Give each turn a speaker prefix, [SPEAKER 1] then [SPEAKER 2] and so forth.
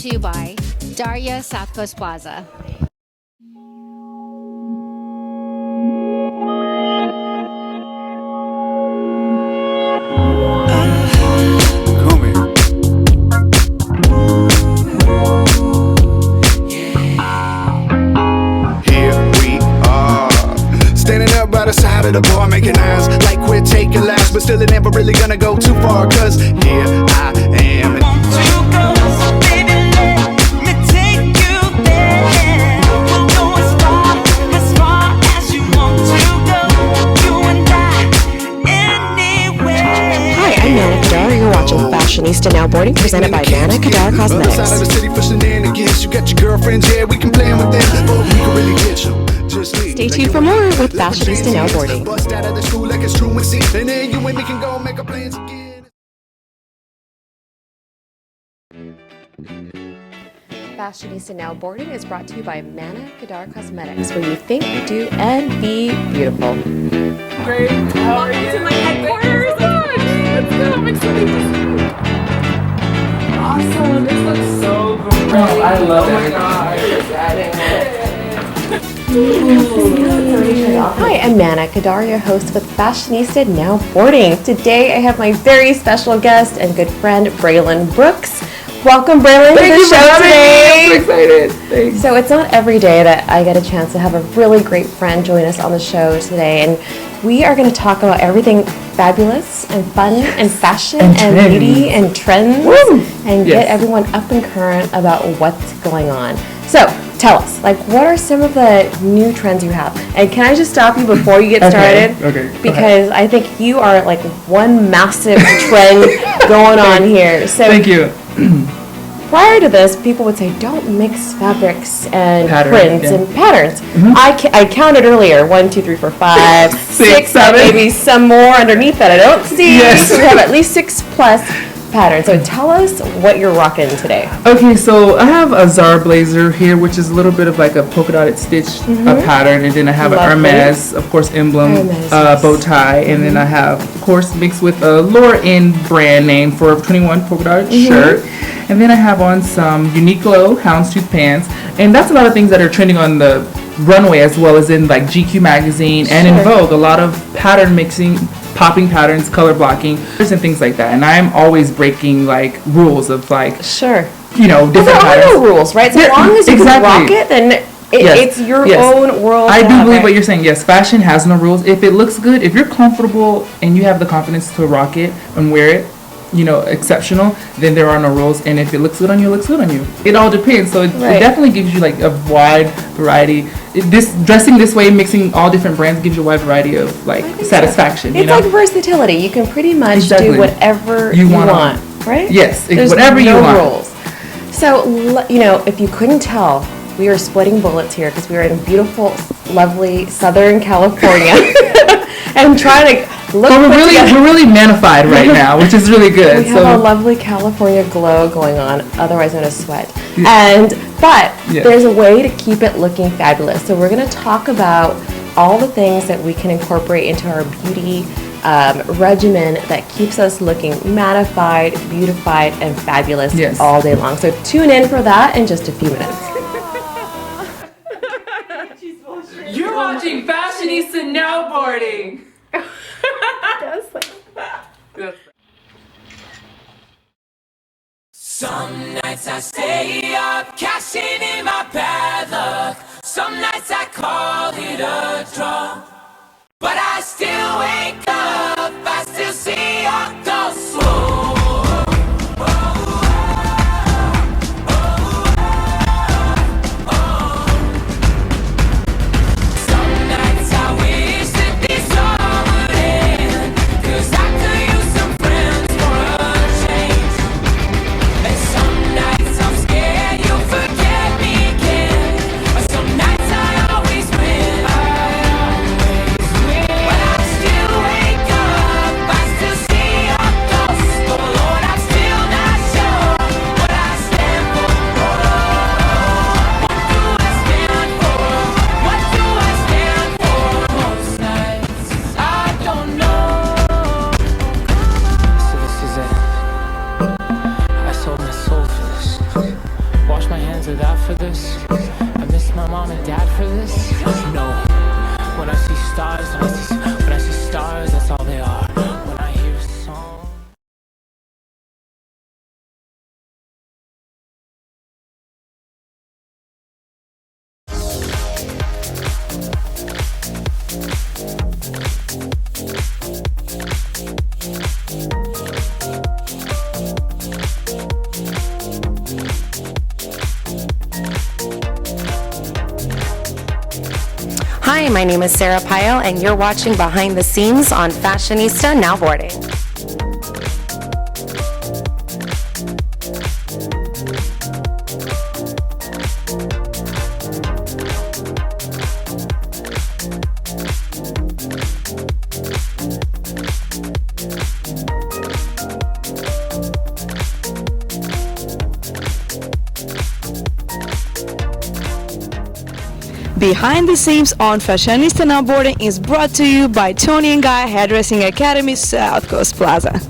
[SPEAKER 1] to you by Daria South Coast Plaza.
[SPEAKER 2] By the side of the bar making eyes like we're taking laughs, but still it never really gonna go too far, cause here I am.
[SPEAKER 3] Baby, let me take you there. We'll go as far as you want to go. You and I, anywhere.
[SPEAKER 4] Hi, I'm Mana Kadar. You're watching Fashionista Now Boarding, presented by Mana Kadar Cosmetics.
[SPEAKER 2] Other side of the city for shenanigans. You got your girlfriends, yeah, we can plan with them, but we can really get you.
[SPEAKER 4] Stay tuned for more with Fashionista Now Boarding.
[SPEAKER 2] Bust out of the school like it's true and see, and then you and me can go make our plans again.
[SPEAKER 4] Fashionista Now Boarding is brought to you by Mana Kadar Cosmetics, where you think, do, and be beautiful.
[SPEAKER 5] Great. How are you? To my headquarters. Let's go. I'm excited to see you. Awesome. This looks so great. Oh, I love it. Oh my god.
[SPEAKER 4] Hi, I'm Mana Kadar, your host with Fashionista Now Boarding. Today I have my very special guest and good friend, Braylon Brooks. Welcome, Braylon, to the show today.
[SPEAKER 5] I'm so excited. Thanks.
[SPEAKER 4] So it's not every day that I get a chance to have a really great friend join us on the show today, and we are going to talk about everything fabulous and fun and fashion and beauty and trends.
[SPEAKER 5] Woo!
[SPEAKER 4] And get everyone up and current about what's going on. So tell us, what are some of the new trends you have? And can I just stop you before you get started?
[SPEAKER 5] Okay.
[SPEAKER 4] Because I think you are one massive trend going on here. So
[SPEAKER 5] Thank you.
[SPEAKER 4] prior to this, people would say, don't mix fabrics and
[SPEAKER 5] Pattern,
[SPEAKER 4] prints
[SPEAKER 5] yeah.
[SPEAKER 4] and patterns. I counted earlier, 1, 2, 3, 4, 5, 6,
[SPEAKER 5] seven.
[SPEAKER 4] maybe some more underneath that I don't see.
[SPEAKER 5] Yes.
[SPEAKER 4] So we have at least 6 plus patterns. So tell us what you're rocking today.
[SPEAKER 5] Okay, so I have a Zara blazer here, which is a little bit of like a polka dotted stitch pattern, and then I have
[SPEAKER 4] Lovely.
[SPEAKER 5] an Hermes, of course, emblem,
[SPEAKER 4] Hermes, yes.
[SPEAKER 5] bow tie, and then I have, of course, mixed with a Laura Inn brand name for a 21 polka dotted shirt, and then I have on some Uniqlo houndstooth pants, and that's a lot of things that are trending on the runway as well as in like GQ magazine and in Vogue. A lot of pattern mixing, popping patterns, color blocking, and things like that. And I'm always breaking rules of
[SPEAKER 4] Sure.
[SPEAKER 5] different
[SPEAKER 4] There are
[SPEAKER 5] patterns.
[SPEAKER 4] no rules, right? So as long as you can rock it, then it's your own world.
[SPEAKER 5] I
[SPEAKER 4] to
[SPEAKER 5] do
[SPEAKER 4] have,
[SPEAKER 5] believe
[SPEAKER 4] right?
[SPEAKER 5] what you're saying. Yes, fashion has no rules. If it looks good, if you're comfortable and you have the confidence to rock it and wear it, exceptional, then there are no rules. And if it looks good on you, it looks good on you. It all depends. So it definitely gives you a wide variety. Dressing this way, mixing all different brands gives you a wide variety of satisfaction.
[SPEAKER 4] It's like versatility. You can pretty much do whatever you want, right?
[SPEAKER 5] Yes,
[SPEAKER 4] There's
[SPEAKER 5] whatever you want.
[SPEAKER 4] rules. So, if you couldn't tell, we are splitting bullets here because we are in beautiful, lovely Southern California. And I'm trying to look.
[SPEAKER 5] But we're really manified right now, which is really good.
[SPEAKER 4] We have a lovely California glow going on, otherwise known as sweat. But there's a way to keep it looking fabulous. So we're going to talk about all the things that we can incorporate into our beauty regimen that keeps us looking mattified, beautified, and fabulous all day long. So tune in for that in just a few minutes.
[SPEAKER 5] You're watching Fashionista Now Boarding.
[SPEAKER 3] Some nights I stay up, cashing in my bad luck. Some nights I call it a draw. But I still wake up, I still see your ghost. Some nights I wish that this all would end, 'cause I could use some friends for a change. And some nights I'm scared you'll forget me again. But some nights I always win. But I still
[SPEAKER 6] Hi, my name is Sarah Pyle, and you're watching Behind the Scenes on Fashionista Now Boarding.
[SPEAKER 7] Behind the Scenes on Fashionista Now Boarding is brought to you by Tony and Guy Hairdressing Academy, South Coast Plaza.